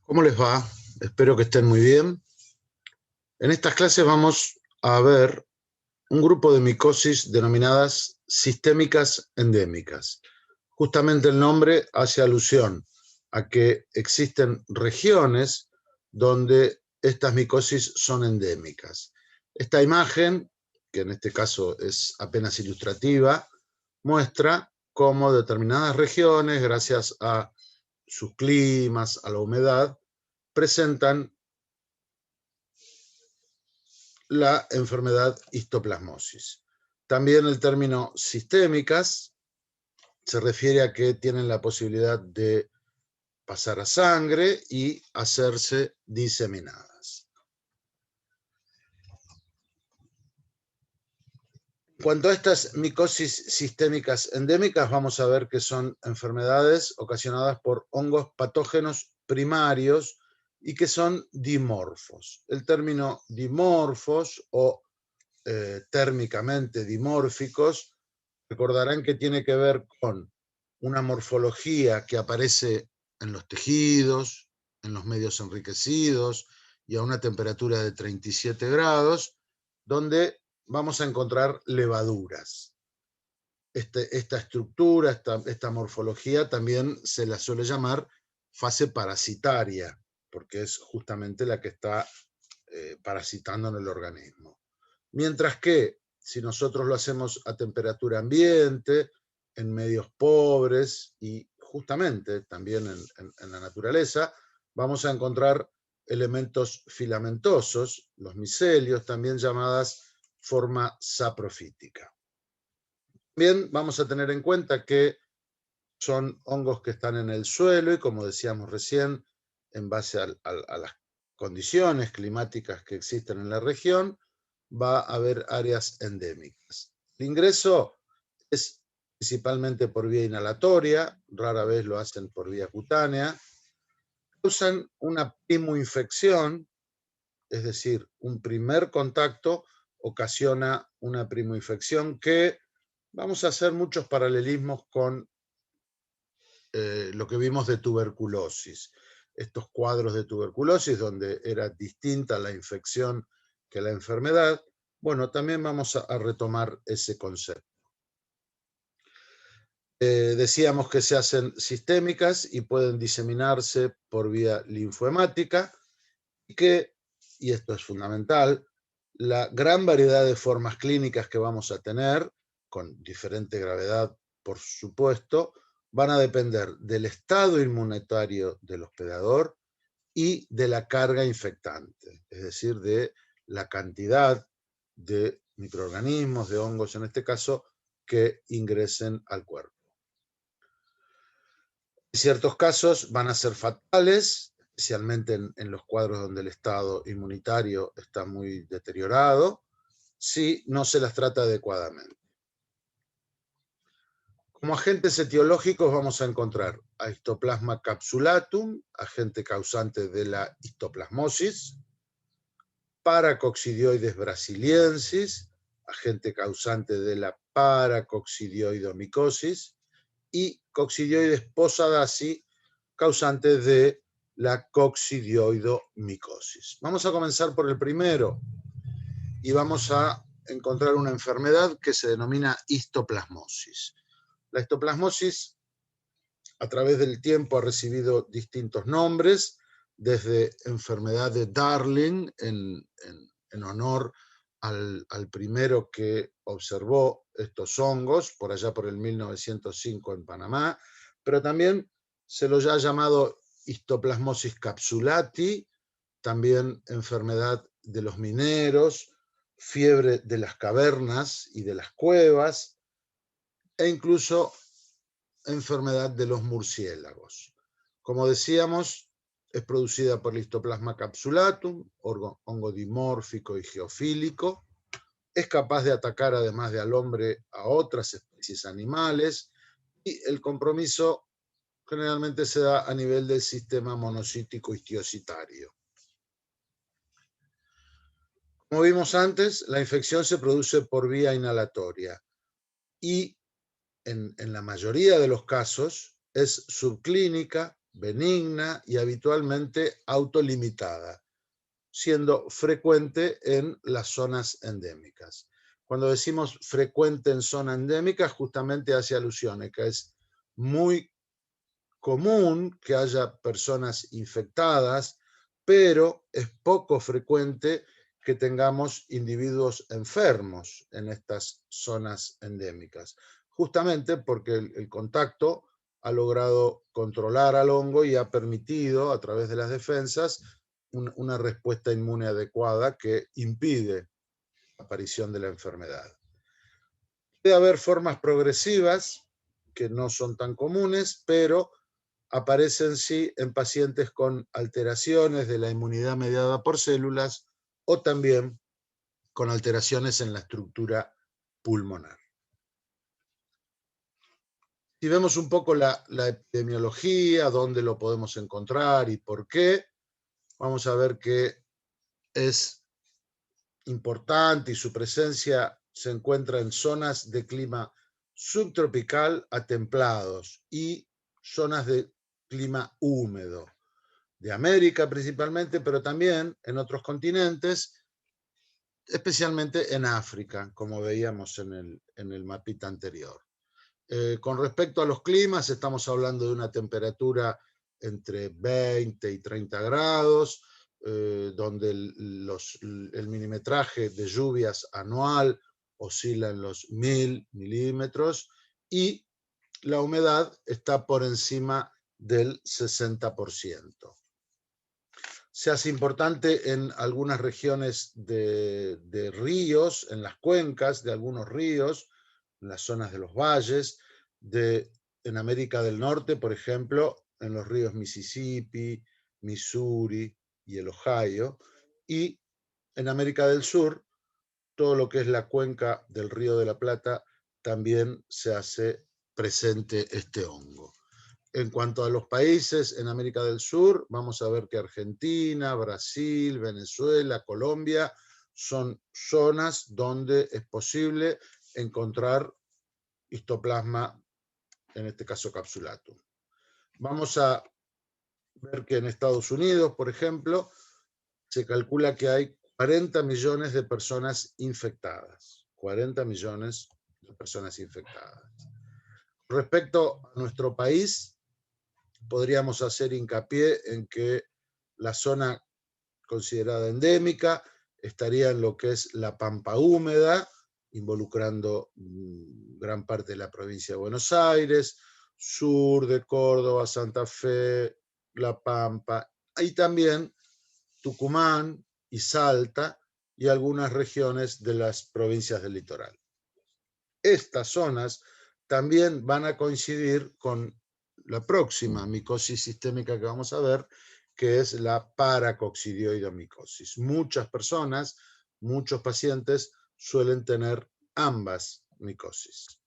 ¿Cómo les va? Espero que estén muy bien. En estas clases vamos a ver un grupo de micosis denominadas sistémicas endémicas. Justamente el nombre hace alusión a que existen regiones donde estas micosis son endémicas. Esta imagen, que en este caso es apenas ilustrativa, muestra cómo determinadas regiones, gracias a sus climas, a la humedad, presentan la enfermedad histoplasmosis. También el término sistémicas se refiere a que tienen la posibilidad de pasar a sangre y hacerse diseminadas. En cuanto a estas micosis sistémicas endémicas, vamos a ver que son enfermedades ocasionadas por hongos patógenos primarios y que son dimorfos. El término dimorfos o térmicamente dimórficos, recordarán que tiene que ver con una morfología que aparece en los tejidos, en los medios enriquecidos y a una temperatura de 37 grados, donde vamos a encontrar levaduras. Esta estructura, esta morfología también se la suele llamar fase parasitaria, porque es justamente la que está parasitando en el organismo. Mientras que si nosotros lo hacemos a temperatura ambiente, en medios pobres y justamente también en la naturaleza, vamos a encontrar elementos filamentosos, los micelios, también llamadas forma saprofítica. También vamos a tener en cuenta que son hongos que están en el suelo y, como decíamos recién, en base a las condiciones climáticas que existen en la región, va a haber áreas endémicas. El ingreso es principalmente por vía inhalatoria, rara vez lo hacen por vía cutánea. Causan una primoinfección, es decir, un primer contacto ocasiona una primoinfección que vamos a hacer muchos paralelismos con lo que vimos de tuberculosis. Estos cuadros de tuberculosis donde era distinta la infección que la enfermedad, bueno, también vamos a retomar ese concepto. Decíamos que se hacen sistémicas y pueden diseminarse por vía linfohemática y que, y esto es fundamental, la gran variedad de formas clínicas que vamos a tener, con diferente gravedad por supuesto, van a depender del estado inmunitario del hospedador y de la carga infectante, es decir, de la cantidad de microorganismos, de hongos en este caso, que ingresen al cuerpo. En ciertos casos van a ser fatales, especialmente en los cuadros donde el estado inmunitario está muy deteriorado, si no se las trata adecuadamente. Como agentes etiológicos vamos a encontrar a Histoplasma capsulatum, agente causante de la histoplasmosis, Paracoccidioides brasiliensis, agente causante de la paracoccidioidomicosis, y Coccidioides posadacea, causante de la coccidioidomicosis. Vamos a comenzar por el primero y vamos a encontrar una enfermedad que se denomina histoplasmosis. La histoplasmosis a través del tiempo ha recibido distintos nombres, desde enfermedad de Darling, en honor al primero que observó estos hongos, por allá por el 1905 en Panamá, pero también se lo ya ha llamado histoplasmosis capsulati, también enfermedad de los mineros, fiebre de las cavernas y de las cuevas, e incluso enfermedad de los murciélagos. Como decíamos, es producida por el Histoplasma capsulatum, hongo dimórfico y geofílico. Es capaz de atacar, además de al hombre, a otras especies animales, y el compromiso generalmente se da a nivel del sistema monocítico histiocitario. Como vimos antes, la infección se produce por vía inhalatoria y en la mayoría de los casos es subclínica, benigna y habitualmente autolimitada, siendo frecuente en las zonas endémicas. Cuando decimos frecuente en zona endémica, justamente hace alusiones que es muy común que haya personas infectadas, pero es poco frecuente que tengamos individuos enfermos en estas zonas endémicas, justamente porque el contacto ha logrado controlar al hongo y ha permitido, a través de las defensas, una respuesta inmune adecuada que impide la aparición de la enfermedad. Puede haber formas progresivas que no son tan comunes, pero aparecen sí en pacientes con alteraciones de la inmunidad mediada por células o también con alteraciones en la estructura pulmonar. Si vemos un poco la epidemiología, dónde lo podemos encontrar y por qué, vamos a ver que es importante y su presencia se encuentra en zonas de clima subtropical a templados y zonas de clima húmedo, de América principalmente, pero también en otros continentes, especialmente en África, como veíamos en el mapita anterior. Con respecto a los climas, estamos hablando de una temperatura entre 20 y 30 grados, donde el milimetraje de lluvias anual oscila en los 1000 milímetros y la humedad está por encima del 60%. Se hace importante en algunas regiones de ríos, en las cuencas de algunos ríos, en las zonas de los valles, en América del Norte, por ejemplo, en los ríos Mississippi, Missouri y el Ohio, y en América del Sur, todo lo que es la cuenca del Río de la Plata, también se hace presente este hongo. En cuanto a los países en América del Sur, vamos a ver que Argentina, Brasil, Venezuela, Colombia son zonas donde es posible encontrar histoplasma, en este caso capsulatum. Vamos a ver que en Estados Unidos, por ejemplo, se calcula que hay 40 millones de personas infectadas. 40 millones de personas infectadas. Respecto a nuestro país, podríamos hacer hincapié en que la zona considerada endémica estaría en lo que es la pampa húmeda, involucrando gran parte de la provincia de Buenos Aires, sur de Córdoba, Santa Fe, La Pampa, y también Tucumán y Salta y algunas regiones de las provincias del litoral. Estas zonas también van a coincidir con la próxima micosis sistémica que vamos a ver, que es la paracoccidioidomicosis. Muchas personas, muchos pacientes suelen tener ambas micosis.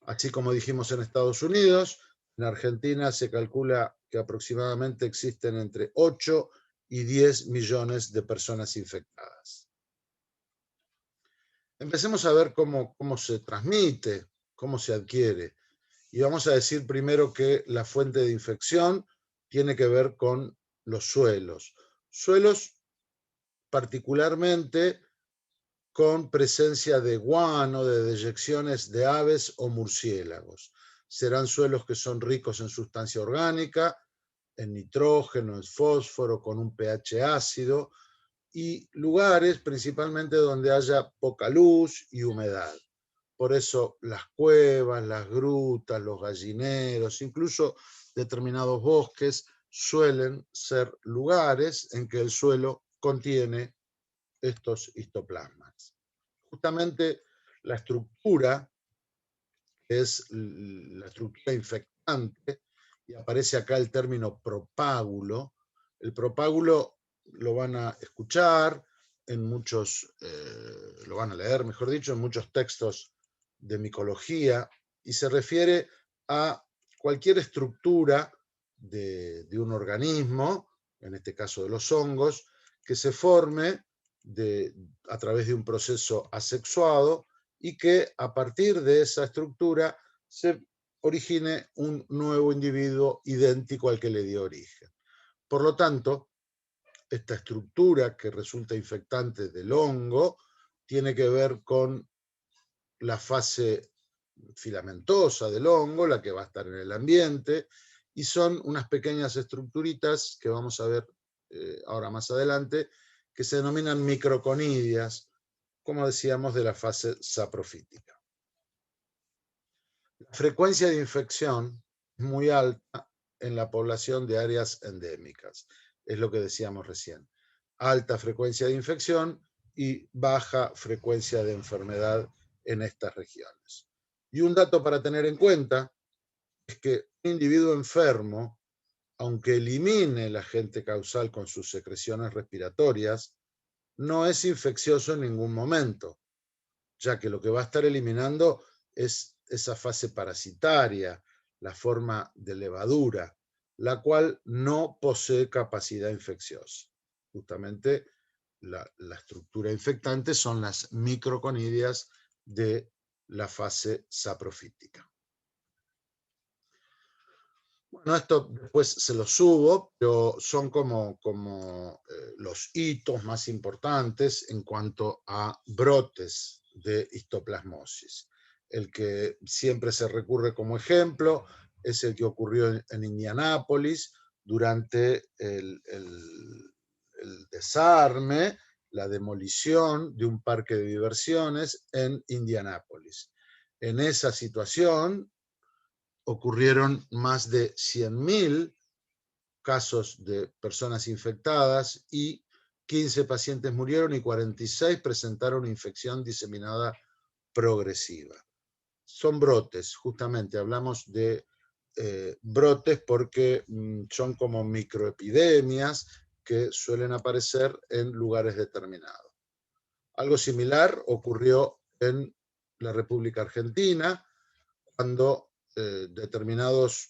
Así como dijimos en Estados Unidos, en Argentina se calcula que aproximadamente existen entre 8 y 10 millones de personas infectadas. Empecemos a ver cómo se transmite, cómo se adquiere. Y vamos a decir primero que la fuente de infección tiene que ver con los suelos. Suelos particularmente con presencia de guano, de deyecciones de aves o murciélagos. Serán suelos que son ricos en sustancia orgánica, en nitrógeno, en fósforo, con un pH ácido, y lugares principalmente donde haya poca luz y humedad. Por eso las cuevas, las grutas, los gallineros, incluso determinados bosques suelen ser lugares en que el suelo contiene estos histoplasmas. Justamente la estructura, que es la estructura infectante, y aparece acá el término propágulo. El propágulo lo van a escuchar en muchos, lo van a leer, mejor dicho, en muchos textos de micología, y se refiere a cualquier estructura de un organismo, en este caso de los hongos, que se forme a través de un proceso asexuado y que a partir de esa estructura se origine un nuevo individuo idéntico al que le dio origen. Por lo tanto, esta estructura que resulta infectante del hongo tiene que ver con la fase filamentosa del hongo, la que va a estar en el ambiente, y son unas pequeñas estructuritas que vamos a ver ahora más adelante, que se denominan microconidias, como decíamos, de la fase saprofítica. La frecuencia de infección es muy alta en la población de áreas endémicas, es lo que decíamos recién. Alta frecuencia de infección y baja frecuencia de enfermedad en estas regiones. Y un dato para tener en cuenta es que un individuo enfermo, aunque elimine el agente causal con sus secreciones respiratorias, no es infeccioso en ningún momento, ya que lo que va a estar eliminando es esa fase parasitaria, la forma de levadura, la cual no posee capacidad infecciosa. Justamente la estructura infectante son las microconidias de la fase saprofítica. Bueno, esto después se lo subo, pero son como los hitos más importantes en cuanto a brotes de histoplasmosis. El que siempre se recurre como ejemplo es el que ocurrió en Indianápolis durante el desarme, la demolición de un parque de diversiones en Indianápolis. En esa situación ocurrieron más de 100.000 casos de personas infectadas y 15 pacientes murieron y 46 presentaron infección diseminada progresiva. Son brotes, justamente hablamos de brotes porque son como microepidemias que suelen aparecer en lugares determinados. Algo similar ocurrió en la República Argentina, cuando determinados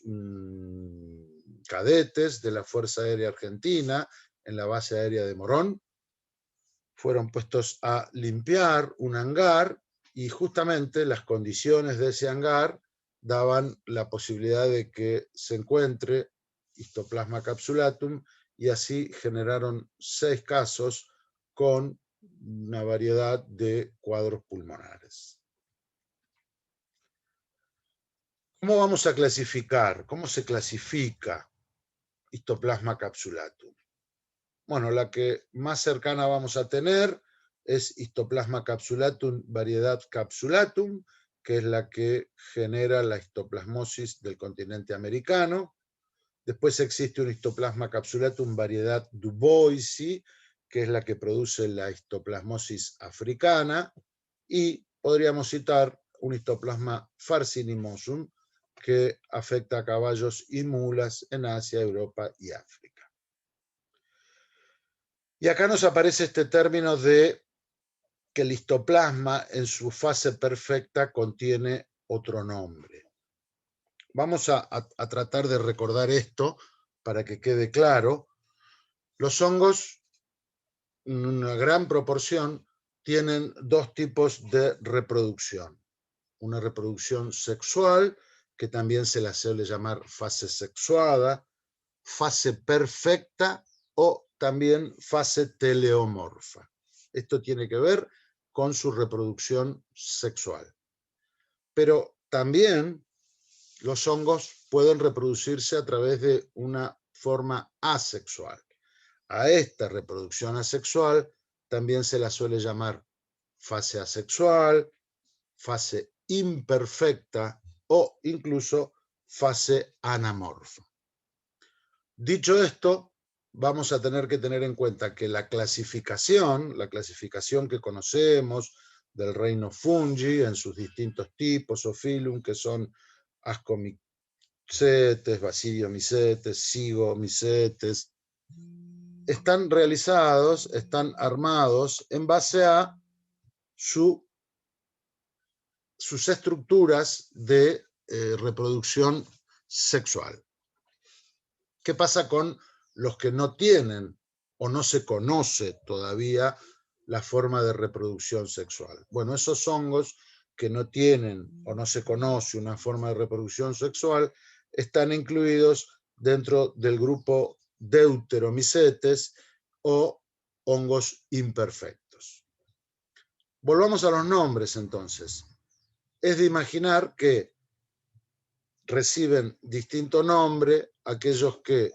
cadetes de la Fuerza Aérea Argentina en la base aérea de Morón fueron puestos a limpiar un hangar y justamente las condiciones de ese hangar daban la posibilidad de que se encuentre Histoplasma capsulatum y así generaron 6 casos con una variedad de cuadros pulmonares. ¿Cómo vamos a clasificar? ¿Cómo se clasifica Histoplasma capsulatum? Bueno, la que más cercana vamos a tener es Histoplasma capsulatum variedad capsulatum, que es la que genera la histoplasmosis del continente americano. Después existe un Histoplasma capsulatum variedad duboisi, que es la que produce la histoplasmosis africana. Y podríamos citar un Histoplasma farcinimosum, que afecta a caballos y mulas en Asia, Europa y África. Y acá nos aparece este término de que el histoplasma en su fase perfecta contiene otro nombre. Vamos a tratar de recordar esto para que quede claro. Los hongos, en una gran proporción, tienen 2 tipos de reproducción. Una reproducción sexual, que también se la suele llamar fase sexuada, fase perfecta o también fase teleomorfa. Esto tiene que ver con su reproducción sexual. Pero también los hongos pueden reproducirse a través de una forma asexual. A esta reproducción asexual también se la suele llamar fase asexual, fase imperfecta o incluso fase anamorfa. Dicho esto, vamos a tener que tener en cuenta que la clasificación que conocemos del reino fungi en sus distintos tipos o filum, que son ascomycetes, basidiomycetes, zygomycetes, están realizados, están armados en base a sus estructuras de reproducción sexual. ¿Qué pasa con los que no tienen o no se conoce todavía la forma de reproducción sexual? Bueno, esos hongos que no tienen o no se conoce una forma de reproducción sexual están incluidos dentro del grupo Deuteromycetes o hongos imperfectos. Volvamos a los nombres entonces. Es de imaginar que reciben distinto nombre aquellos que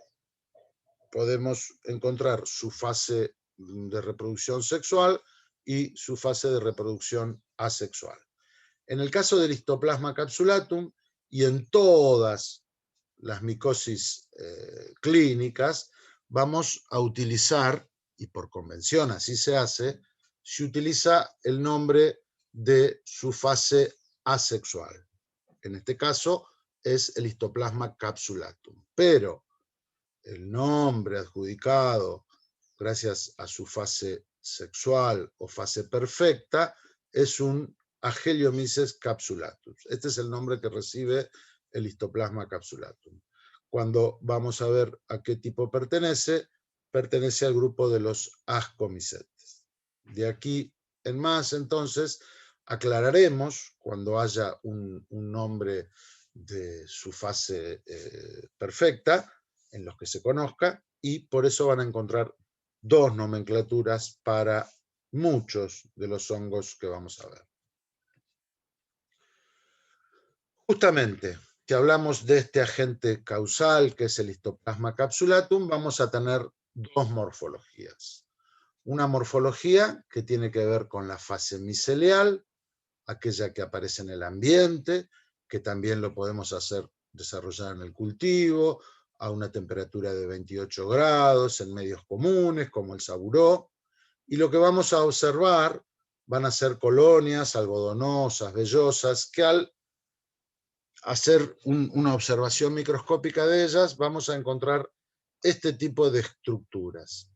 podemos encontrar su fase de reproducción sexual y su fase de reproducción asexual. En el caso del Histoplasma capsulatum y en todas las micosis clínicas, vamos a utilizar, y por convención así se hace, se utiliza el nombre de su fase asexual. En este caso es el Histoplasma capsulatum. Pero el nombre adjudicado gracias a su fase sexual o fase perfecta es un Agelomyces capsulatus. Este es el nombre que recibe el Histoplasma capsulatum. Cuando vamos a ver a qué tipo pertenece, pertenece al grupo de los Ascomycetes. De aquí en más, entonces, aclararemos cuando haya un nombre de su fase perfecta, en los que se conozca, y por eso van a encontrar dos nomenclaturas para muchos de los hongos que vamos a ver. Justamente, si hablamos de este agente causal, que es el Histoplasma capsulatum, vamos a tener dos morfologías. Una morfología que tiene que ver con la fase micelial, aquella que aparece en el ambiente, que también lo podemos hacer desarrollar en el cultivo, a una temperatura de 28 grados, en medios comunes, como el saburó. Y lo que vamos a observar van a ser colonias algodonosas, vellosas, que al hacer una observación microscópica de ellas, vamos a encontrar este tipo de estructuras.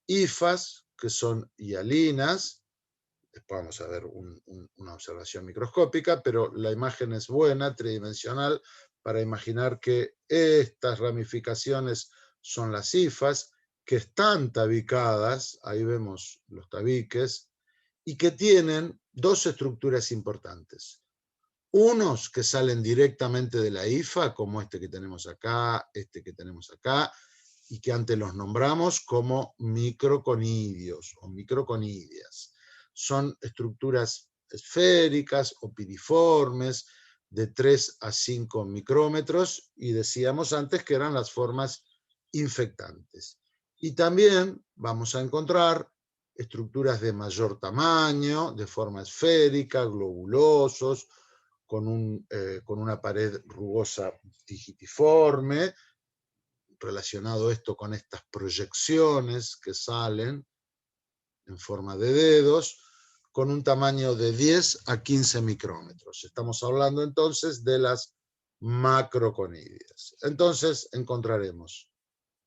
Hifas, que son hialinas. Después vamos a ver una observación microscópica, pero la imagen es buena, tridimensional, para imaginar que estas ramificaciones son las hifas, que están tabicadas, ahí vemos los tabiques, y que tienen dos estructuras importantes. Unos que salen directamente de la hifa, como este que tenemos acá, este que tenemos acá, y que antes los nombramos como microconidios o microconidias. Son estructuras esféricas o piriformes de 3 a 5 micrómetros, y decíamos antes que eran las formas infectantes. Y también vamos a encontrar estructuras de mayor tamaño, de forma esférica, globulosos, con una pared rugosa digitiforme, relacionado esto con estas proyecciones que salen en forma de dedos, con un tamaño de 10 a 15 micrómetros. Estamos hablando entonces de las macroconidias. Entonces encontraremos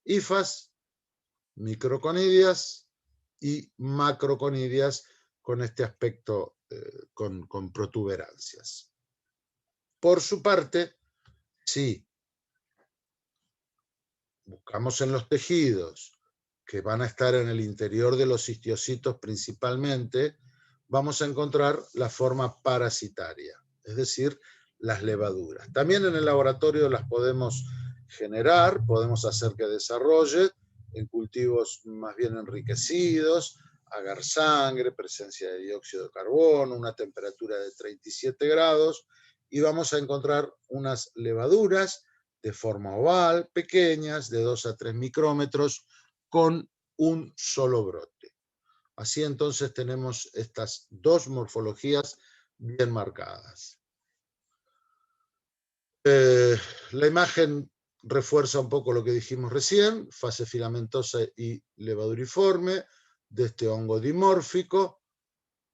hifas, microconidias y macroconidias con este aspecto, con protuberancias. Por su parte, si buscamos en los tejidos que van a estar en el interior de los histiocitos principalmente, vamos a encontrar la forma parasitaria, es decir, las levaduras. También en el laboratorio las podemos generar, podemos hacer que desarrolle en cultivos más bien enriquecidos, agar sangre, presencia de dióxido de carbono, una temperatura de 37 grados, y vamos a encontrar unas levaduras de forma oval, pequeñas, de 2 a 3 micrómetros, con un solo brote. Así entonces tenemos estas dos morfologías bien marcadas. La imagen refuerza un poco lo que dijimos recién, fase filamentosa y levaduriforme de este hongo dimórfico.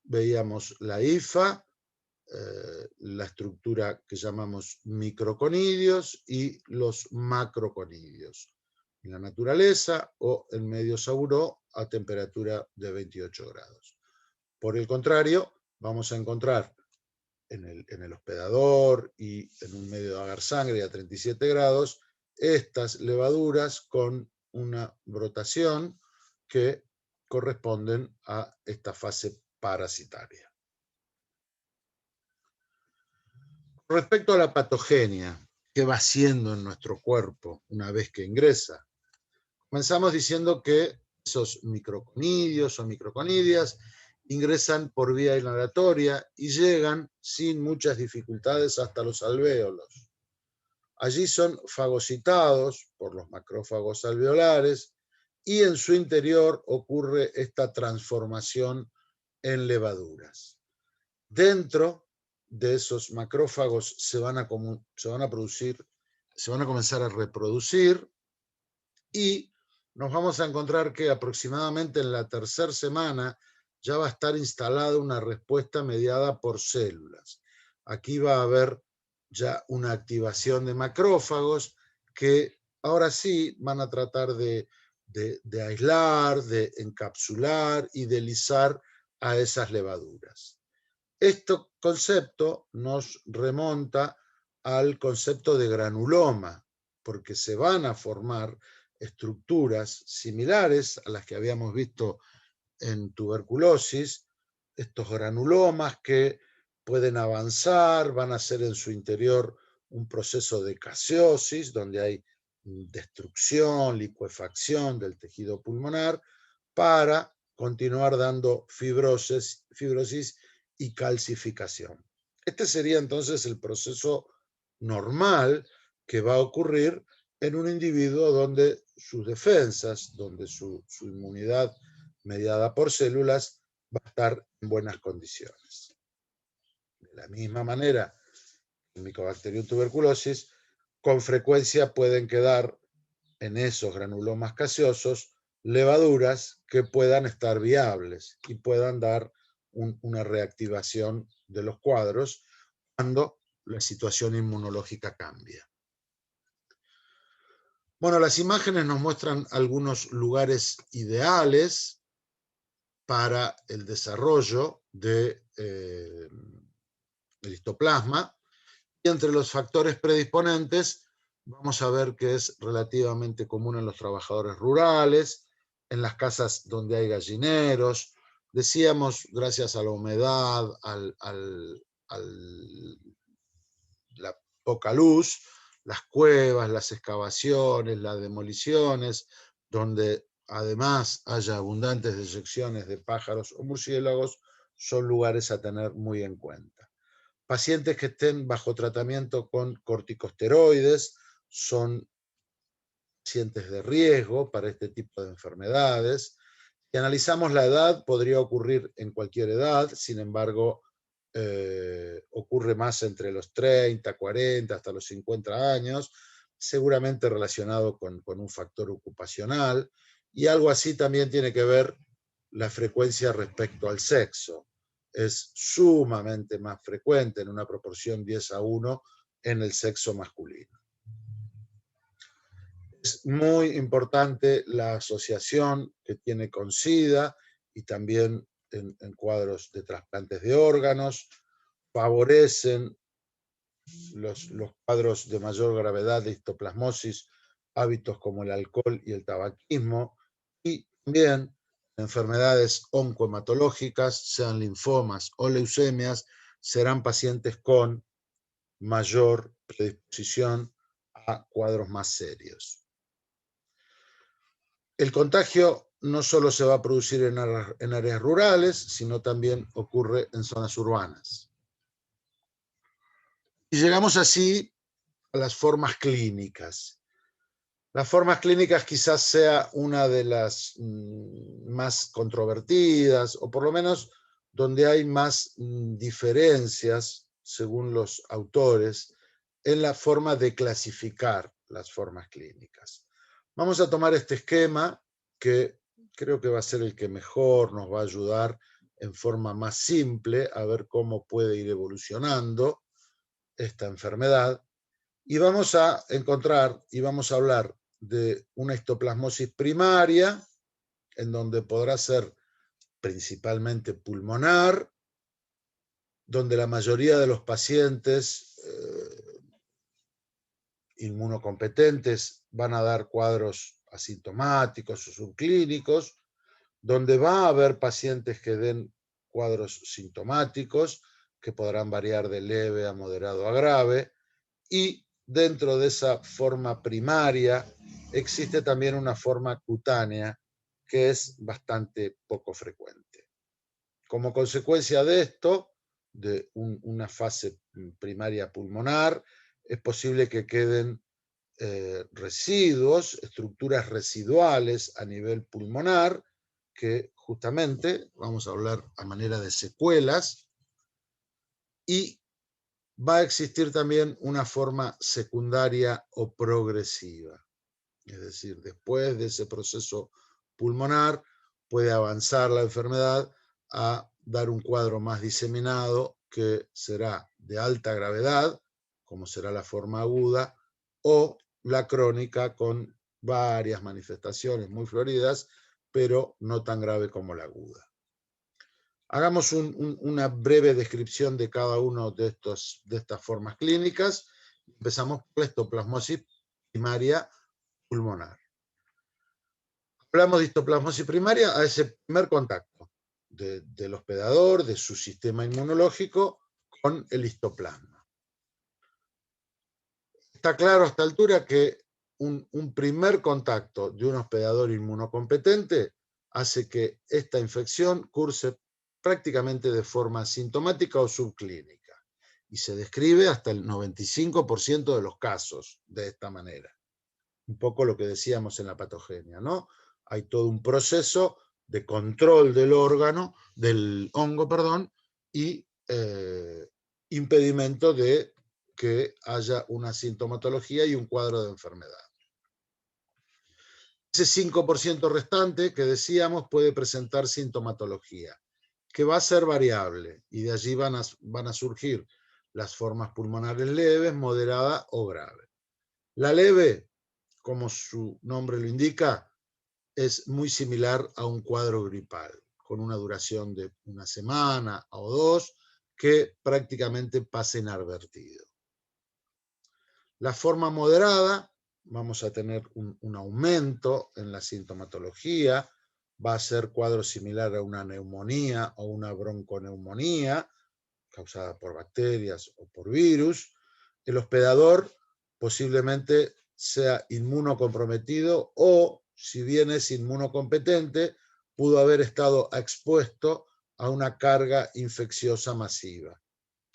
Veíamos la hifa, la estructura que llamamos microconidios y los macroconidios, en la naturaleza o en medio saburó a temperatura de 28 grados. Por el contrario, vamos a encontrar en el hospedador y en un medio de agar sangre a 37 grados estas levaduras con una brotación que corresponden a esta fase parasitaria. Respecto a la patogenia, ¿qué va haciendo en nuestro cuerpo una vez que ingresa? Comenzamos diciendo que esos microconidios o microconidias ingresan por vía inhalatoria y llegan sin muchas dificultades hasta los alvéolos. Allí son fagocitados por los macrófagos alveolares y en su interior ocurre esta transformación en levaduras. Dentro de esos macrófagos se van a comenzar a reproducir y nos vamos a encontrar que aproximadamente en la tercera semana ya va a estar instalada una respuesta mediada por células. Aquí va a haber ya una activación de macrófagos que ahora sí van a tratar de aislar, de encapsular y de lisar a esas levaduras. Este concepto nos remonta al concepto de granuloma, porque se van a formar estructuras similares a las que habíamos visto en tuberculosis, estos granulomas que pueden avanzar, van a ser en su interior un proceso de caseosis, donde hay destrucción, licuefacción del tejido pulmonar, para continuar dando fibrosis y calcificación. Este sería entonces el proceso normal que va a ocurrir en un individuo donde sus defensas, donde su inmunidad mediada por células va a estar en buenas condiciones. De la misma manera, el Mycobacterium tuberculosis con frecuencia pueden quedar en esos granulomas caseosos levaduras que puedan estar viables y puedan dar una reactivación de los cuadros cuando la situación inmunológica cambia. Bueno, las imágenes nos muestran algunos lugares ideales para el desarrollo del histoplasma, y entre los factores predisponentes vamos a ver que es relativamente común en los trabajadores rurales, en las casas donde hay gallineros. Decíamos, gracias a la humedad, la poca luz, las cuevas, las excavaciones, las demoliciones, donde además haya abundantes deyecciones de pájaros o murciélagos, son lugares a tener muy en cuenta. Pacientes que estén bajo tratamiento con corticosteroides son pacientes de riesgo para este tipo de enfermedades. Si analizamos la edad, podría ocurrir en cualquier edad, sin embargo, ocurre más entre los 30, 40, hasta los 50 años, seguramente relacionado con un factor ocupacional, y algo así también tiene que ver la frecuencia respecto al sexo. Es sumamente más frecuente, en una proporción 10:1, en el sexo masculino. Es muy importante la asociación que tiene con SIDA y también en cuadros de trasplantes de órganos. Favorecen los cuadros de mayor gravedad de histoplasmosis, hábitos como el alcohol y el tabaquismo, y también enfermedades oncohematológicas, sean linfomas o leucemias, serán pacientes con mayor predisposición a cuadros más serios. El contagio no solo se va a producir en áreas rurales, sino también ocurre en zonas urbanas. Y llegamos así a las formas clínicas. Las formas clínicas quizás sea una de las más controvertidas, o por lo menos donde hay más diferencias, según los autores, en la forma de clasificar las formas clínicas. Vamos a tomar este esquema, que creo que va a ser el que mejor nos va a ayudar en forma más simple a ver cómo puede ir evolucionando esta enfermedad, y vamos a encontrar y vamos a hablar de una histoplasmosis primaria, en donde podrá ser principalmente pulmonar, donde la mayoría de los pacientes inmunocompetentes van a dar cuadros asintomáticos o subclínicos, donde va a haber pacientes que den cuadros sintomáticos, que podrán variar de leve a moderado a grave, y dentro de esa forma primaria existe también una forma cutánea que es bastante poco frecuente. Como consecuencia de esto, de una fase primaria pulmonar, es posible que queden residuos, estructuras residuales a nivel pulmonar, que justamente vamos a hablar a manera de secuelas, y va a existir también una forma secundaria o progresiva. Es decir, después de ese proceso pulmonar puede avanzar la enfermedad a dar un cuadro más diseminado que será de alta gravedad, como será la forma aguda, o la crónica con varias manifestaciones muy floridas, pero no tan grave como la aguda. Hagamos una breve descripción de cada una de estas formas clínicas. Empezamos por la histoplasmosis primaria pulmonar. Hablamos de histoplasmosis primaria a ese primer contacto del hospedador, de su sistema inmunológico, con el histoplasma. Está claro a esta altura que un primer contacto de un hospedador inmunocompetente hace que esta infección curse prácticamente de forma asintomática o subclínica. Y se describe hasta el 95% de los casos de esta manera. Un poco lo que decíamos en la patogenia, ¿no? Hay todo un proceso de control del órgano, del hongo, perdón, y impedimento de que haya una sintomatología y un cuadro de enfermedad. Ese 5% restante que decíamos puede presentar sintomatología, que va a ser variable, y de allí van a surgir las formas pulmonares leves, moderada o grave. La leve, como su nombre lo indica, es muy similar a un cuadro gripal, con una duración de una semana o dos, que prácticamente pasa inadvertido. La forma moderada, vamos a tener un aumento en la sintomatología, va a ser cuadro similar a una neumonía o una bronconeumonía, causada por bacterias o por virus. El hospedador posiblemente sea inmunocomprometido o, si bien es inmunocompetente, pudo haber estado expuesto a una carga infecciosa masiva.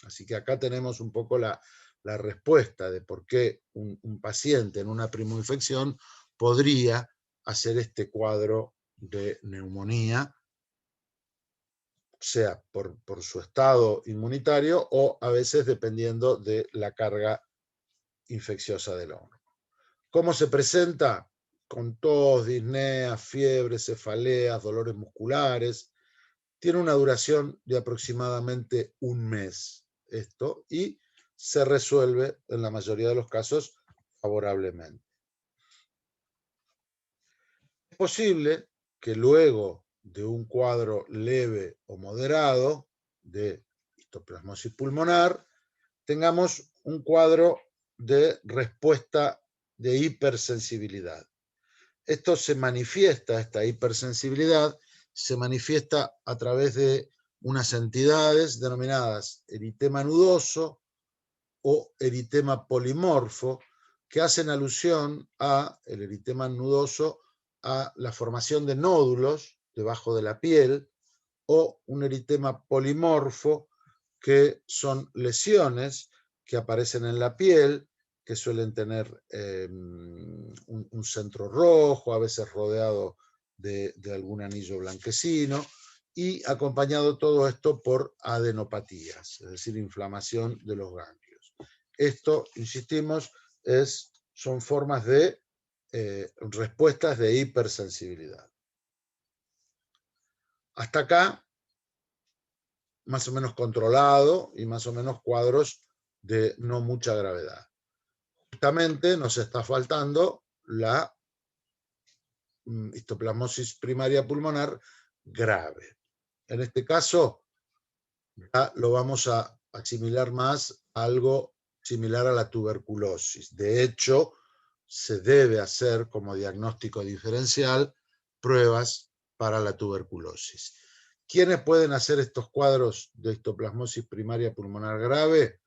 Así que acá tenemos un poco la respuesta de por qué un paciente en una primoinfección podría hacer este cuadro de neumonía, sea por su estado inmunitario o a veces dependiendo de la carga infecciosa del hongo. ¿Cómo se presenta? Con tos, disneas, fiebres, cefaleas, dolores musculares. Tiene una duración de aproximadamente un mes esto, y se resuelve en la mayoría de los casos favorablemente. Es posible que luego de un cuadro leve o moderado de histoplasmosis pulmonar tengamos un cuadro de respuesta de hipersensibilidad. Esto se manifiesta, esta hipersensibilidad, se manifiesta a través de unas entidades denominadas eritema nudoso o eritema polimorfo, que hacen alusión a el eritema nudoso, a la formación de nódulos debajo de la piel, o un eritema polimorfo, que son lesiones que aparecen en la piel, que suelen tener un centro rojo, a veces rodeado de algún anillo blanquecino, y acompañado todo esto por adenopatías, es decir, inflamación de los ganglios. Esto, insistimos, son formas de respuestas de hipersensibilidad. Hasta acá, más o menos controlado y más o menos cuadros de no mucha gravedad. Justamente nos está faltando la histoplasmosis primaria pulmonar grave. En este caso, ya lo vamos a asimilar más a algo similar a la tuberculosis. De hecho, se debe hacer como diagnóstico diferencial pruebas para la tuberculosis. ¿Quiénes pueden hacer estos cuadros de histoplasmosis primaria pulmonar grave?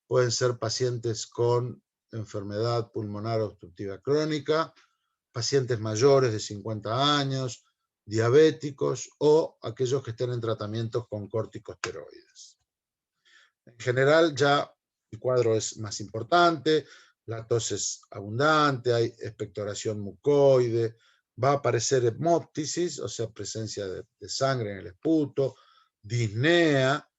Pueden ser pacientes con enfermedad pulmonar obstructiva crónica, pacientes mayores de 50 años, diabéticos o aquellos que estén en tratamientos con corticosteroides. En general ya el cuadro es más importante, la tos es abundante, hay expectoración mucoide, va a aparecer hemóptisis, o sea, presencia de sangre en el esputo, disnea,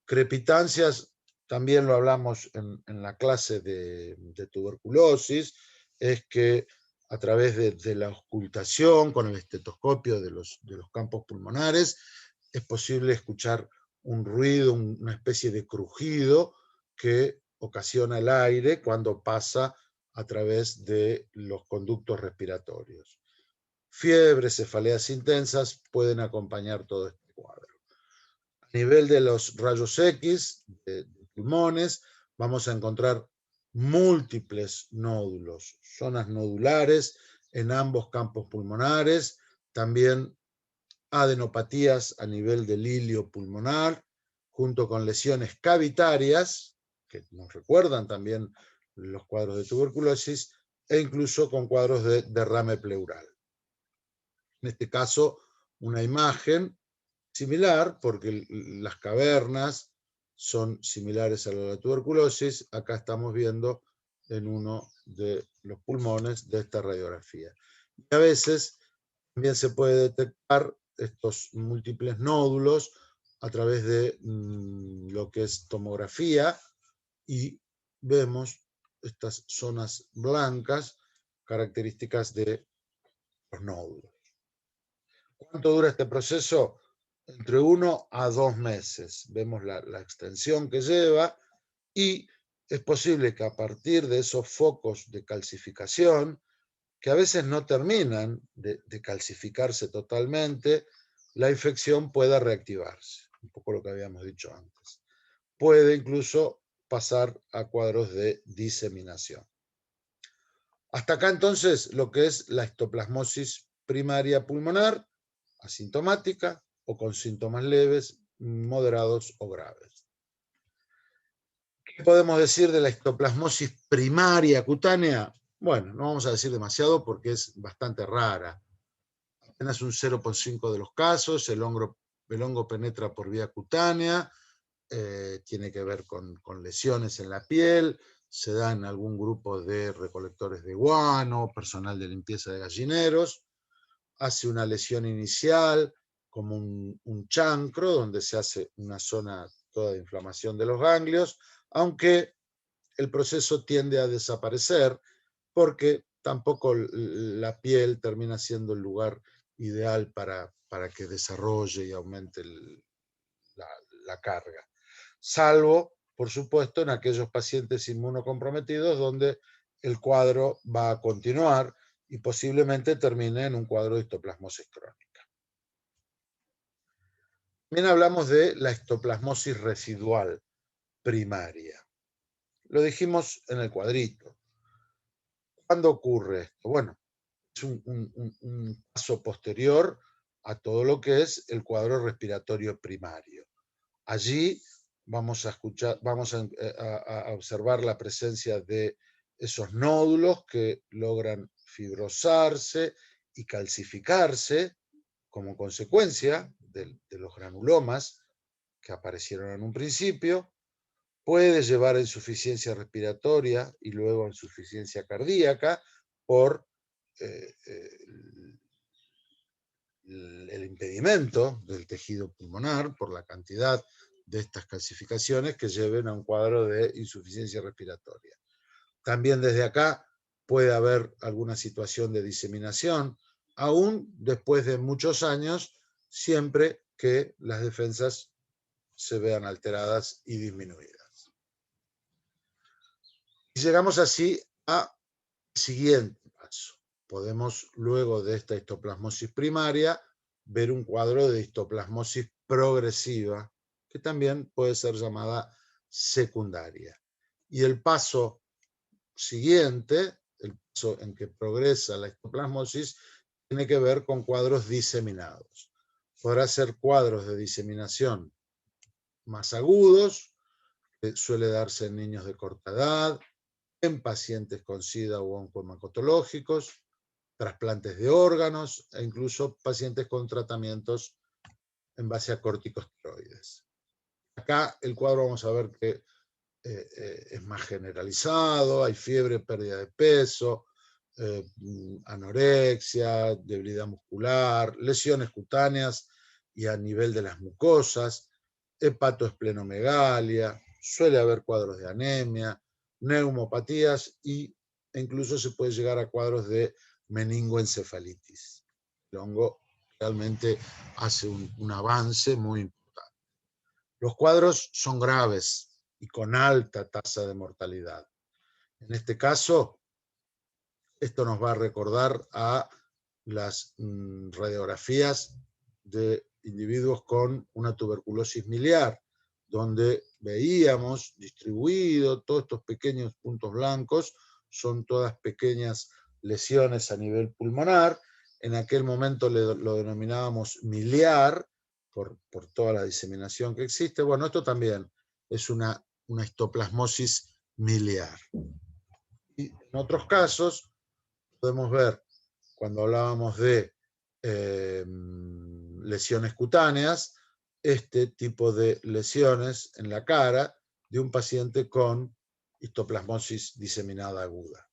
crepitancias, también lo hablamos en la clase de tuberculosis, es que a través de la auscultación con el estetoscopio de los campos pulmonares es posible escuchar un ruido, una especie de crujido que ocasiona el aire cuando pasa a través de los conductos respiratorios. Fiebres, cefaleas intensas pueden acompañar todo este cuadro. A nivel de los rayos X de pulmones, vamos a encontrar múltiples nódulos, zonas nodulares en ambos campos pulmonares, también adenopatías a nivel del hilio pulmonar, junto con lesiones cavitarias, que nos recuerdan también los cuadros de tuberculosis, e incluso con cuadros de derrame pleural. En este caso, una imagen similar, porque las cavernas son similares a la de la tuberculosis. Acá estamos viendo en uno de los pulmones de esta radiografía. Y a veces también se puede detectar estos múltiples nódulos a través de lo que es tomografía y vemos estas zonas blancas características de los nódulos. ¿Cuánto dura este proceso? Entre 1 a 2 meses. Vemos la extensión que lleva y es posible que a partir de esos focos de calcificación, que a veces no terminan de calcificarse totalmente, la infección pueda reactivarse. Un poco lo que habíamos dicho antes. Puede incluso pasar a cuadros de diseminación. Hasta acá entonces lo que es la histoplasmosis primaria pulmonar, asintomática o con síntomas leves, moderados o graves. ¿Qué podemos decir de la histoplasmosis primaria cutánea? Bueno, no vamos a decir demasiado porque es bastante rara. Apenas un 0,5 de los casos, el hongo penetra por vía cutánea, tiene que ver con lesiones en la piel, se da en algún grupo de recolectores de guano, personal de limpieza de gallineros, hace una lesión inicial como un chancro, donde se hace una zona toda de inflamación de los ganglios, aunque el proceso tiende a desaparecer porque tampoco la piel termina siendo el lugar ideal para que desarrolle y aumente la carga. Salvo, por supuesto, en aquellos pacientes inmunocomprometidos donde el cuadro va a continuar y posiblemente termine en un cuadro de histoplasmosis crónica. También hablamos de la histoplasmosis residual primaria. Lo dijimos en el cuadrito. ¿Cuándo ocurre esto? Bueno, es un paso posterior a todo lo que es el cuadro respiratorio primario. Allí vamos a observar la presencia de esos nódulos que logran fibrosarse y calcificarse como consecuencia de los granulomas que aparecieron en un principio. Puede llevar a insuficiencia respiratoria y luego a insuficiencia cardíaca por el impedimento del tejido pulmonar, por la cantidad de estas calcificaciones que lleven a un cuadro de insuficiencia respiratoria. También desde acá puede haber alguna situación de diseminación, aún después de muchos años, siempre que las defensas se vean alteradas y disminuidas. Y llegamos así al siguiente paso. Podemos, luego de esta histoplasmosis primaria, ver un cuadro de histoplasmosis progresiva, que también puede ser llamada secundaria. Y el paso siguiente, el paso en que progresa la histoplasmosis, tiene que ver con cuadros diseminados. podrá ser cuadros de diseminación más agudos, que suele darse en niños de corta edad, en pacientes con SIDA u oncohematológicos, trasplantes de órganos e incluso pacientes con tratamientos en base a corticosteroides. Acá el cuadro vamos a ver que es más generalizado, hay fiebre, pérdida de peso, anorexia, debilidad muscular, lesiones cutáneas y a nivel de las mucosas, hepatoesplenomegalia, suele haber cuadros de anemia, neumopatías e incluso se puede llegar a cuadros de meningoencefalitis. El hongo realmente hace un avance muy importante. Los cuadros son graves y con alta tasa de mortalidad. En este caso, esto nos va a recordar a las radiografías de individuos con una tuberculosis miliar, donde veíamos distribuido todos estos pequeños puntos blancos, son todas pequeñas lesiones a nivel pulmonar. En aquel momento lo denominábamos miliar, por toda la diseminación que existe. Bueno, esto también es una histoplasmosis miliar. Y en otros casos, podemos ver, cuando hablábamos de lesiones cutáneas, este tipo de lesiones en la cara de un paciente con histoplasmosis diseminada aguda.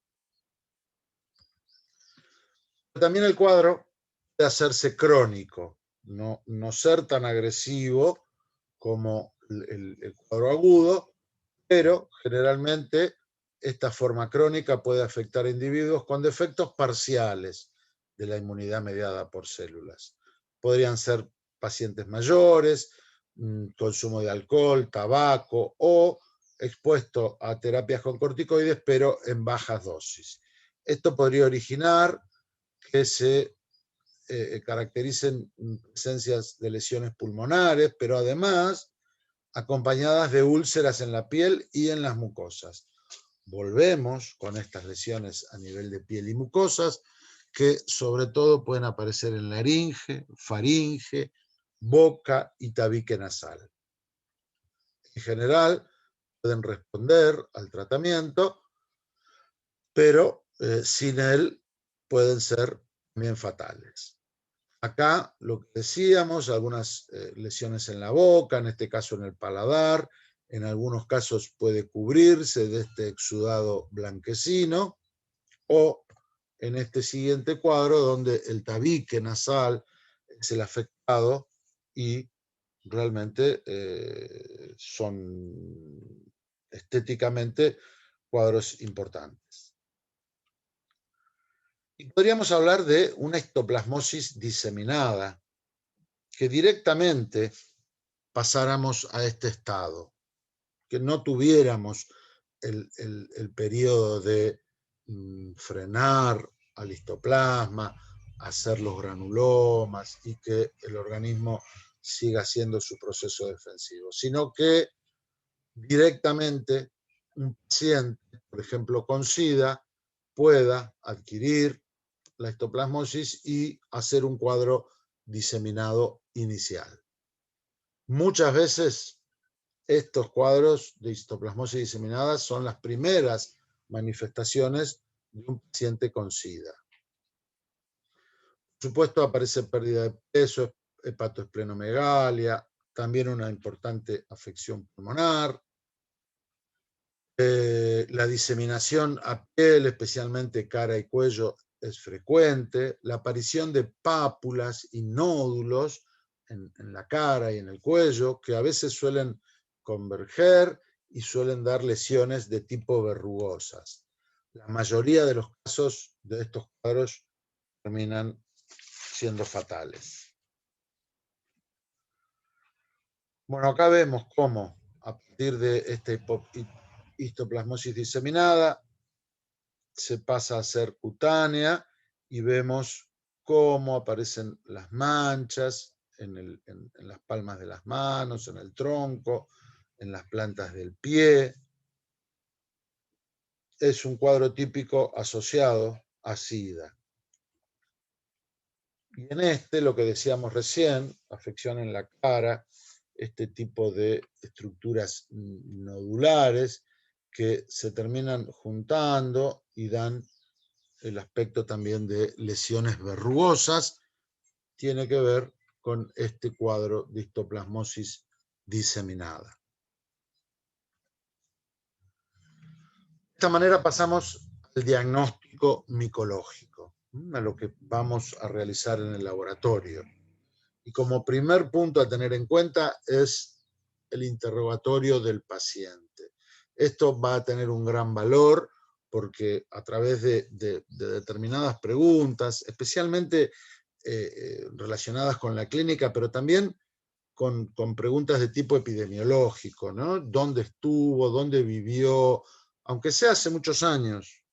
También el cuadro puede hacerse crónico, no ser tan agresivo como el cuadro agudo, pero generalmente esta forma crónica puede afectar a individuos con defectos parciales de la inmunidad mediada por células. Podrían ser pacientes mayores, consumo de alcohol, tabaco o expuesto a terapias con corticoides, pero en bajas dosis. Esto podría originar que se caractericen presencias de lesiones pulmonares, pero además acompañadas de úlceras en la piel y en las mucosas. Volvemos con estas lesiones a nivel de piel y mucosas, que sobre todo pueden aparecer en laringe, faringe, boca y tabique nasal. En general, pueden responder al tratamiento, pero sin él pueden ser también fatales. Acá lo que decíamos, algunas lesiones en la boca, en este caso en el paladar, en algunos casos puede cubrirse de este exudado blanquecino, o en este siguiente cuadro donde el tabique nasal es el afectado y realmente son estéticamente cuadros importantes. Y podríamos hablar de una histoplasmosis diseminada, que directamente pasáramos a este estado, que no tuviéramos el periodo de frenar al histoplasma, hacer los granulomas y que el organismo siga haciendo su proceso defensivo, sino que directamente un paciente, por ejemplo con SIDA, pueda adquirir la histoplasmosis y hacer un cuadro diseminado inicial. Muchas veces estos cuadros de histoplasmosis diseminada son las primeras manifestaciones de un paciente con SIDA. Por supuesto, aparece pérdida de peso, hepatoesplenomegalia, también una importante afección pulmonar. La diseminación a piel, especialmente cara y cuello, es frecuente. La aparición de pápulas y nódulos en la cara y en el cuello, que a veces suelen converger y suelen dar lesiones de tipo verrugosas. La mayoría de los casos de estos cuadros terminan siendo fatales. Bueno, acá vemos cómo a partir de esta histoplasmosis diseminada se pasa a ser cutánea y vemos cómo aparecen las manchas en las palmas de las manos, en el tronco, en las plantas del pie. Es un cuadro típico asociado a SIDA. Y en este, lo que decíamos recién, afección en la cara, este tipo de estructuras nodulares que se terminan juntando y dan el aspecto también de lesiones verrugosas, tiene que ver con este cuadro de histoplasmosis diseminada. De esta manera pasamos al diagnóstico micológico, a lo que vamos a realizar en el laboratorio. Y como primer punto a tener en cuenta es el interrogatorio del paciente. Esto va a tener un gran valor porque a través de determinadas preguntas, especialmente relacionadas con la clínica, pero también con preguntas de tipo epidemiológico, ¿no? ¿Dónde estuvo? ¿Dónde vivió? Aunque sea hace muchos años,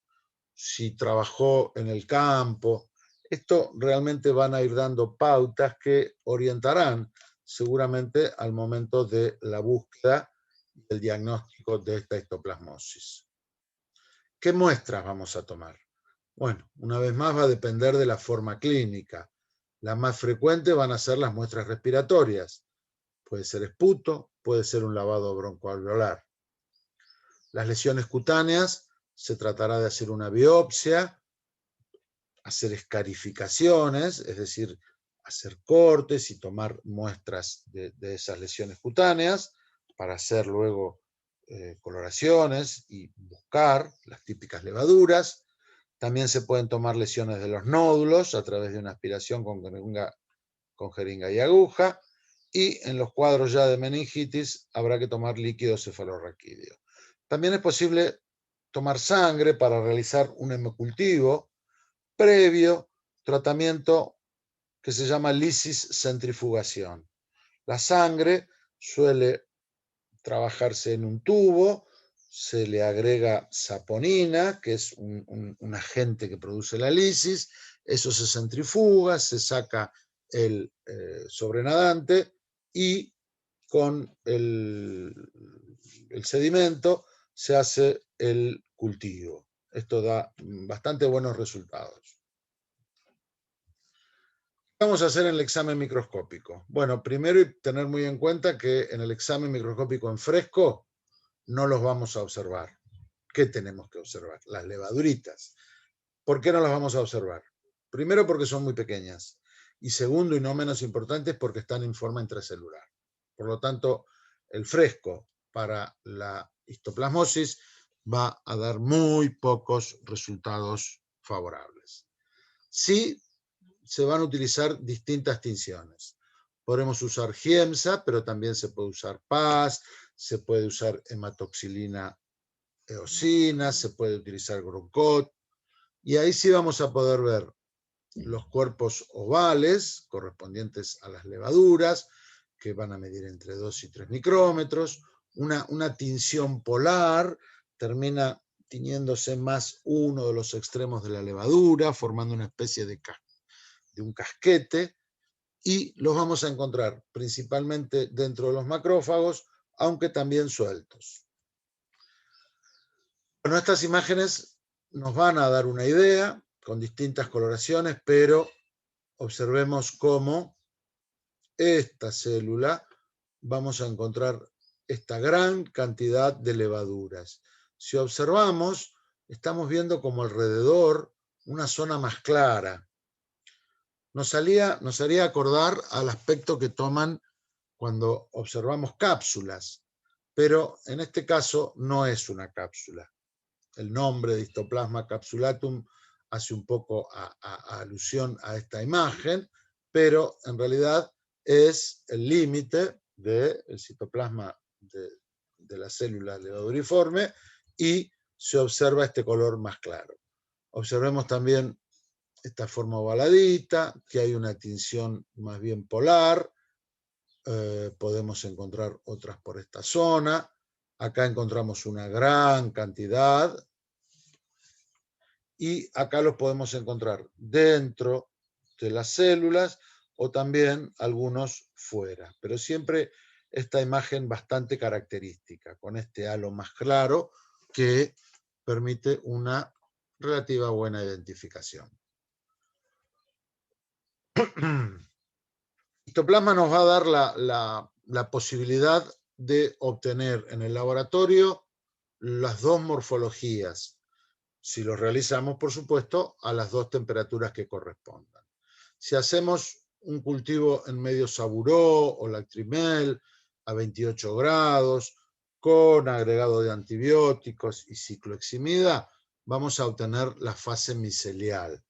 si trabajó en el campo. Esto realmente van a ir dando pautas que orientarán seguramente al momento de la búsqueda y el diagnóstico de esta histoplasmosis. ¿Qué muestras vamos a tomar? Bueno, una vez más va a depender de la forma clínica. Las más frecuentes van a ser las muestras respiratorias. Puede ser esputo, puede ser un lavado broncoalveolar. Las lesiones cutáneas, se tratará de hacer una biopsia, hacer escarificaciones, es decir, hacer cortes y tomar muestras de esas lesiones cutáneas para hacer luego coloraciones y buscar las típicas levaduras. También se pueden tomar lesiones de los nódulos a través de una aspiración con jeringa y aguja. Y en los cuadros ya de meningitis habrá que tomar líquido cefalorraquídeo. También es posible tomar sangre para realizar un hemocultivo previo tratamiento que se llama lisis centrifugación. La sangre suele trabajarse en un tubo, se le agrega saponina, que es un agente que produce la lisis, eso se centrifuga, se saca el sobrenadante y con el sedimento se hace el cultivo. Esto da bastante buenos resultados. ¿Qué vamos a hacer en el examen microscópico? Bueno, primero tener muy en cuenta que en el examen microscópico en fresco no los vamos a observar. ¿Qué tenemos que observar? Las levaduritas. ¿Por qué no las vamos a observar? Primero porque son muy pequeñas. Y segundo, y no menos importante, es porque están en forma intracelular. Por lo tanto, el fresco para la histoplasmosis va a dar muy pocos resultados favorables. Sí, se van a utilizar distintas tinciones. Podemos usar Giemsa, pero también se puede usar PAS, se puede usar hematoxilina eosina, se puede utilizar Grocot, y ahí sí vamos a poder ver los cuerpos ovales correspondientes a las levaduras, que van a medir entre 2 y 3 micrómetros. Una tinción polar termina tiñéndose más uno de los extremos de la levadura, formando una especie de un casquete, y los vamos a encontrar principalmente dentro de los macrófagos, aunque también sueltos. Bueno, estas imágenes nos van a dar una idea con distintas coloraciones, pero observemos cómo esta célula vamos a encontrar esta gran cantidad de levaduras. Si observamos, estamos viendo como alrededor una zona más clara. Nos haría acordar al aspecto que toman cuando observamos cápsulas, pero en este caso no es una cápsula. El nombre de Histoplasma capsulatum hace un poco alusión a esta imagen, pero en realidad es el límite del citoplasma de la célula levaduriforme y se observa este color más claro. Observemos también esta forma ovaladita, que hay una tinción más bien polar. Podemos encontrar otras por esta zona. Acá encontramos una gran cantidad. Y acá los podemos encontrar dentro de las células o también algunos fuera. Pero siempre esta imagen bastante característica, con este halo más claro que permite una relativa buena identificación. Histoplasma nos va a dar la posibilidad de obtener en el laboratorio las dos morfologías, si lo realizamos, por supuesto, a las dos temperaturas que correspondan. Si hacemos un cultivo en medio saburó o lactrimel a 28 grados, con agregado de antibióticos y cicloheximida, vamos a obtener la fase micelial.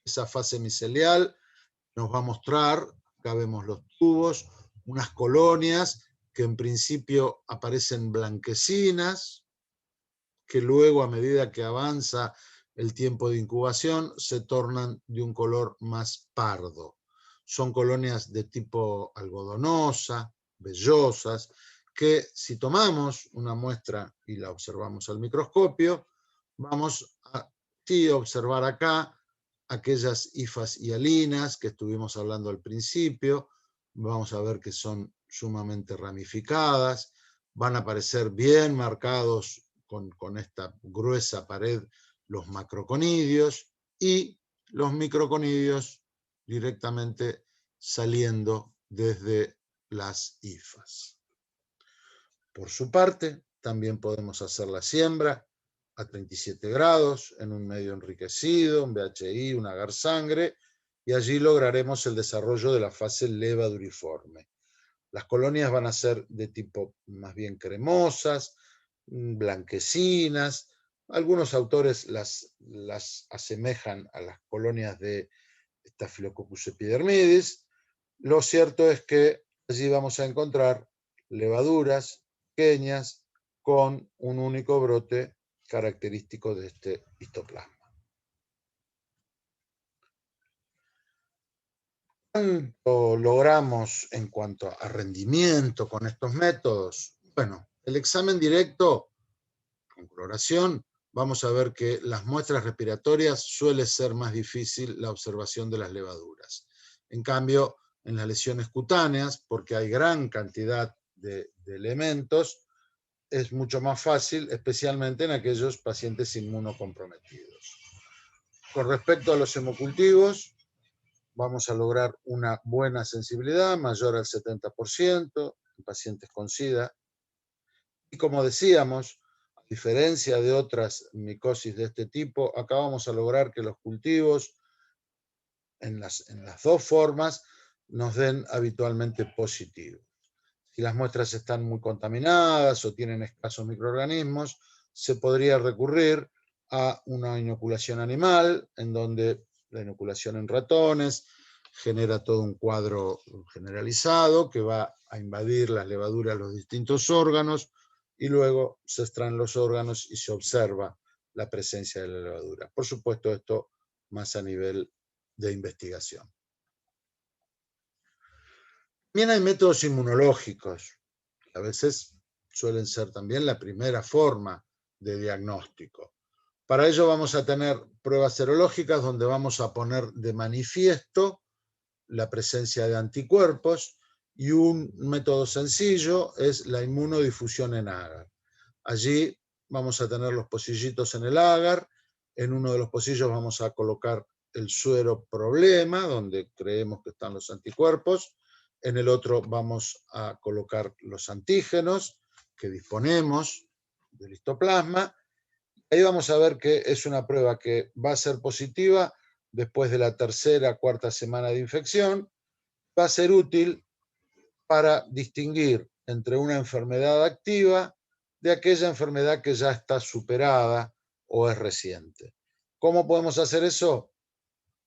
Esa fase micelial nos va a mostrar, acá vemos los tubos, unas colonias que en principio aparecen blanquecinas, que luego, a medida que avanza el tiempo de incubación, se tornan de un color más pardo. Son colonias de tipo algodonosa, vellosas, que si tomamos una muestra y la observamos al microscopio, vamos a sí observar acá aquellas hifas hialinas que estuvimos hablando al principio. Vamos a ver que son sumamente ramificadas, van a aparecer bien marcados con esta gruesa pared los macroconidios y los microconidios directamente saliendo desde las hifas. Por su parte, también podemos hacer la siembra a 37 grados en un medio enriquecido, un BHI, un agar sangre, y allí lograremos el desarrollo de la fase levaduriforme. Las colonias van a ser de tipo más bien cremosas, blanquecinas. Algunos autores las asemejan a las colonias de Staphylococcus epidermidis. Lo cierto es que allí vamos a encontrar levaduras pequeñas con un único brote característico de este histoplasma. ¿Cuánto logramos en cuanto a rendimiento con estos métodos? Bueno, el examen directo con coloración, vamos a ver que las muestras respiratorias suele ser más difícil la observación de las levaduras. En cambio, en las lesiones cutáneas, porque hay gran cantidad de elementos, es mucho más fácil, especialmente en aquellos pacientes inmunocomprometidos. Con respecto a los hemocultivos, vamos a lograr una buena sensibilidad, mayor al 70% en pacientes con SIDA. Y como decíamos, a diferencia de otras micosis de este tipo, acá vamos a lograr que los cultivos en las dos formas nos den habitualmente positivo. Si las muestras están muy contaminadas o tienen escasos microorganismos, se podría recurrir a una inoculación animal, en donde la inoculación en ratones genera todo un cuadro generalizado que va a invadir las levaduras de los distintos órganos y luego se extraen los órganos y se observa la presencia de la levadura. Por supuesto, esto más a nivel de investigación. También hay métodos inmunológicos, que a veces suelen ser también la primera forma de diagnóstico. Para ello vamos a tener pruebas serológicas donde vamos a poner de manifiesto la presencia de anticuerpos, y un método sencillo es la inmunodifusión en agar. Allí vamos a tener los pocillitos en el agar, en uno de los pocillos vamos a colocar el suero problema, donde creemos que están los anticuerpos, en el otro vamos a colocar los antígenos que disponemos del histoplasma. Ahí vamos a ver que es una prueba que va a ser positiva después de la tercera, cuarta semana de infección. Va a ser útil para distinguir entre una enfermedad activa de aquella enfermedad que ya está superada o es reciente. ¿Cómo podemos hacer eso?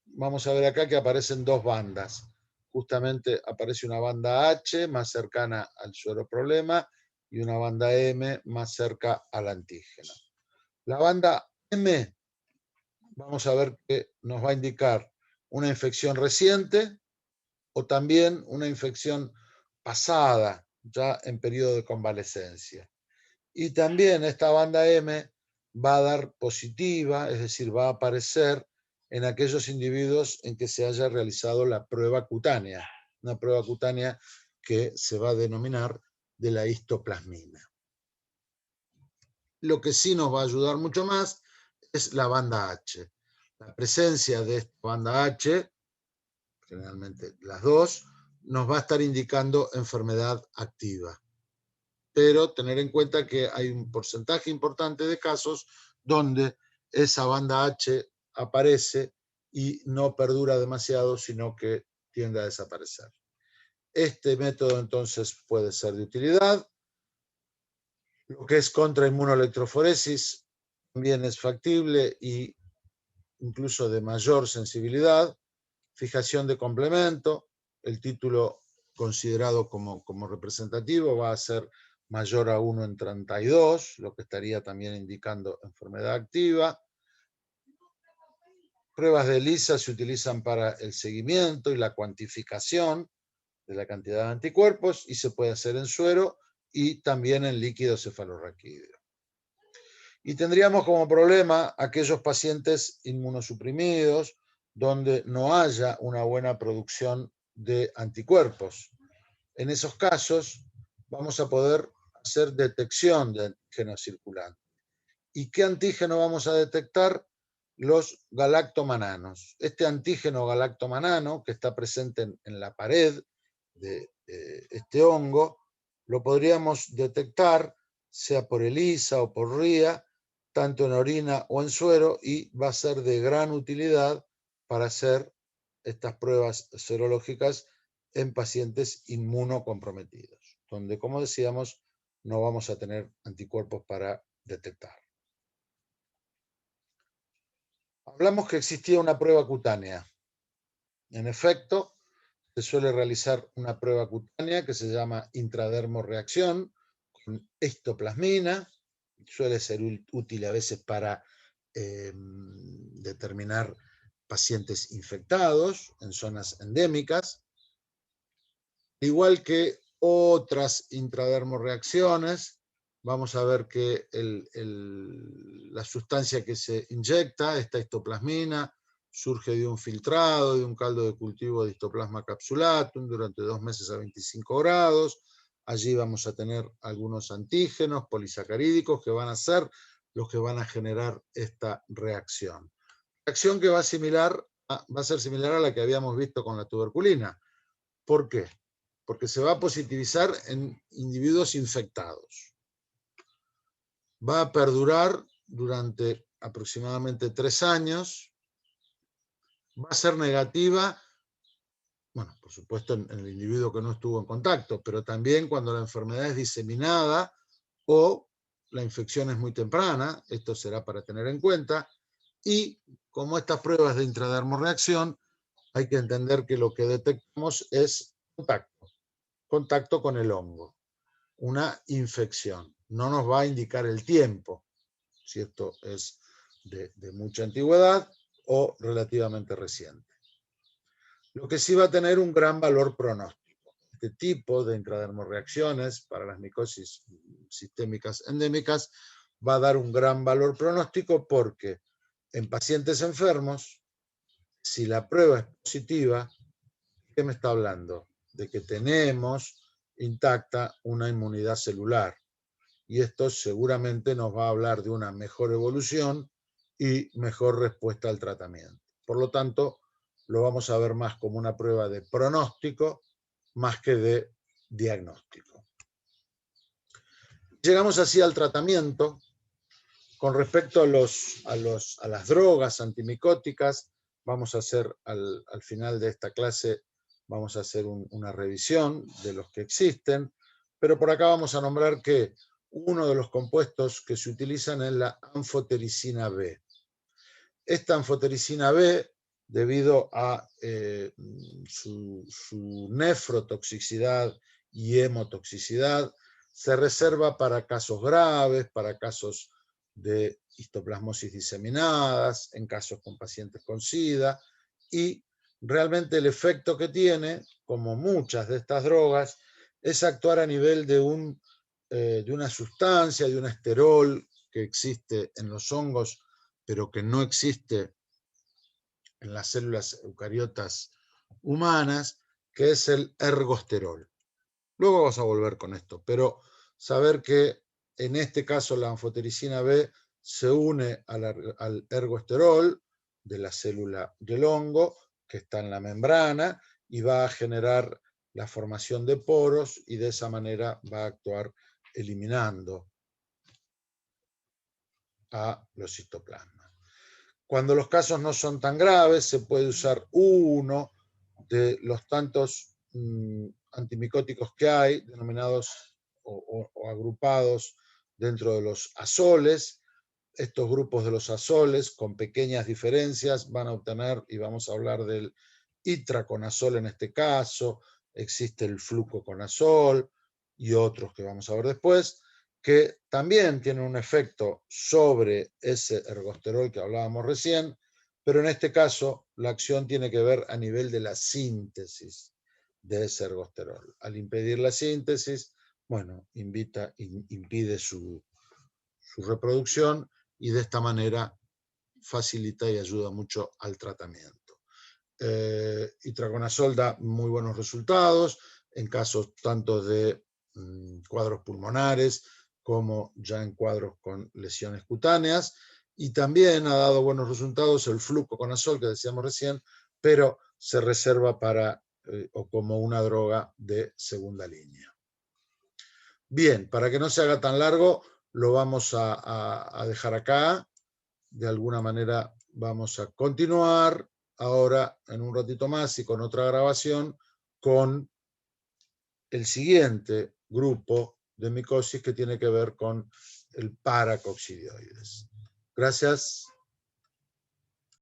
Vamos a ver acá que aparecen dos bandas. Justamente aparece una banda H más cercana al suero problema y una banda M más cerca al antígeno. La banda M, vamos a ver que nos va a indicar una infección reciente o también una infección pasada, ya en periodo de convalescencia. Y también esta banda M va a dar positiva, es decir, va a aparecer en aquellos individuos en que se haya realizado la prueba cutánea, una prueba cutánea que se va a denominar de la histoplasmina. Lo que sí nos va a ayudar mucho más es la banda H. La presencia de esta banda H generalmente las dos, nos va a estar indicando enfermedad activa. Pero tener en cuenta que hay un porcentaje importante de casos donde esa banda H aparece y no perdura demasiado, sino que tiende a desaparecer. Este método entonces puede ser de utilidad. Lo que es contrainmunoelectroforesis también es factible e incluso de mayor sensibilidad. Fijación de complemento, el título considerado como representativo va a ser mayor a 1 en 32, lo que estaría también indicando enfermedad activa. Pruebas de ELISA se utilizan para el seguimiento y la cuantificación de la cantidad de anticuerpos y se puede hacer en suero y también en líquido cefalorraquídeo. Y tendríamos como problema aquellos pacientes inmunosuprimidos donde no haya una buena producción de anticuerpos. En esos casos vamos a poder hacer detección de antígenos circulantes. ¿Y qué antígeno vamos a detectar? Los galactomananos. Este antígeno galactomanano que está presente en la pared de este hongo, lo podríamos detectar sea por ELISA o por RIA, tanto en orina o en suero, y va a ser de gran utilidad para hacer estas pruebas serológicas en pacientes inmunocomprometidos, donde, como decíamos, no vamos a tener anticuerpos para detectar. Hablamos que existía una prueba cutánea. En efecto, se suele realizar una prueba cutánea que se llama intradermorreacción con histoplasmina. Suele ser útil a veces para determinar pacientes infectados en zonas endémicas, igual que otras intradermorreacciones. Vamos a ver que la sustancia que se inyecta, esta histoplasmina, surge de un filtrado, de un caldo de cultivo de histoplasma capsulatum durante 2 meses a 25 grados. Allí vamos a tener algunos antígenos polisacarídicos que van a ser los que van a generar esta reacción. Reacción que va a ser similar a la que habíamos visto con la tuberculina. ¿Por qué? Porque se va a positivizar en individuos infectados. Va a perdurar durante aproximadamente 3 años. Va a ser negativa, bueno, por supuesto en el individuo que no estuvo en contacto, pero también cuando la enfermedad es diseminada o la infección es muy temprana. Esto será para tener en cuenta. Y como estas pruebas de intradermorreacción, hay que entender que lo que detectamos es contacto con el hongo, una infección. No nos va a indicar el tiempo, si esto es de mucha antigüedad o relativamente reciente. Lo que sí va a tener un gran valor pronóstico. Este tipo de intradermorreacciones para las micosis sistémicas endémicas va a dar un gran valor pronóstico porque en pacientes enfermos, si la prueba es positiva, ¿qué me está hablando? De que tenemos intacta una inmunidad celular. Y esto seguramente nos va a hablar de una mejor evolución y mejor respuesta al tratamiento. Por lo tanto, lo vamos a ver más como una prueba de pronóstico más que de diagnóstico. Llegamos así al tratamiento. Con respecto a las drogas antimicóticas, vamos a hacer al final de esta clase, vamos a hacer una revisión de los que existen, pero por acá vamos a nombrar que uno de los compuestos que se utilizan es la anfotericina B. Esta anfotericina B, debido a su nefrotoxicidad y hemotoxicidad, se reserva para casos graves, para casos de histoplasmosis diseminadas, en casos con pacientes con SIDA, y realmente el efecto que tiene, como muchas de estas drogas, es actuar a nivel de una sustancia, de un esterol que existe en los hongos, pero que no existe en las células eucariotas humanas, que es el ergosterol. Luego vamos a volver con esto, pero saber que en este caso la anfotericina B se une al ergosterol de la célula del hongo, que está en la membrana y va a generar la formación de poros y de esa manera va a actuar eliminando a los citoplasmas. Cuando los casos no son tan graves, se puede usar uno de los tantos antimicóticos que hay, denominados o agrupados dentro de los azoles. Estos grupos de los azoles, con pequeñas diferencias, van a obtener, y vamos a hablar del itraconazol en este caso, existe el flucoconazol y otros que vamos a ver después, que también tienen un efecto sobre ese ergosterol que hablábamos recién, pero en este caso la acción tiene que ver a nivel de la síntesis de ese ergosterol. Al impedir la síntesis, bueno, impide su reproducción y de esta manera facilita y ayuda mucho al tratamiento. Itraconazol da muy buenos resultados en casos tanto de cuadros pulmonares como ya en cuadros con lesiones cutáneas, y también ha dado buenos resultados el flucoconazol que decíamos recién, pero se reserva para o como una droga de segunda línea. Bien, para que no se haga tan largo, lo vamos a dejar acá. De alguna manera vamos a continuar ahora en un ratito más y con otra grabación con el siguiente grupo de micosis que tiene que ver con el paracoccidioides. Gracias.